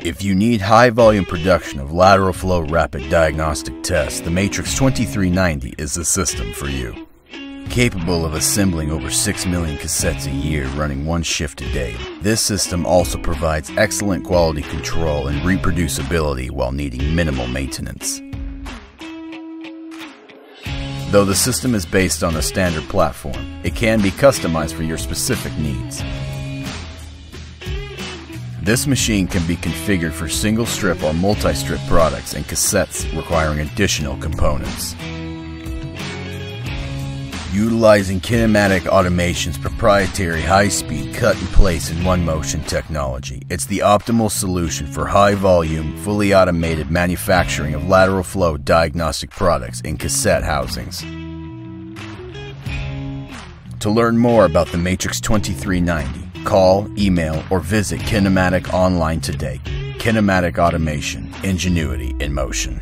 If you need high-volume production of lateral flow rapid diagnostic tests, the Matrix 2390 is the system for you. Capable of assembling over 6 million cassettes a year running one shift a day, this system also provides excellent quality control and reproducibility while needing minimal maintenance. Though the system is based on a standard platform, it can be customized for your specific needs. This machine can be configured for single-strip or multi-strip products and cassettes requiring additional components. Utilizing Kinematic Automation's proprietary high-speed cut-and-place in one-motion technology, it's the optimal solution for high-volume, fully automated manufacturing of lateral flow diagnostic products in cassette housings. To learn more about the Matrix 2390, call, email, or visit Kinematic online today. Kinematic Automation, ingenuity in motion.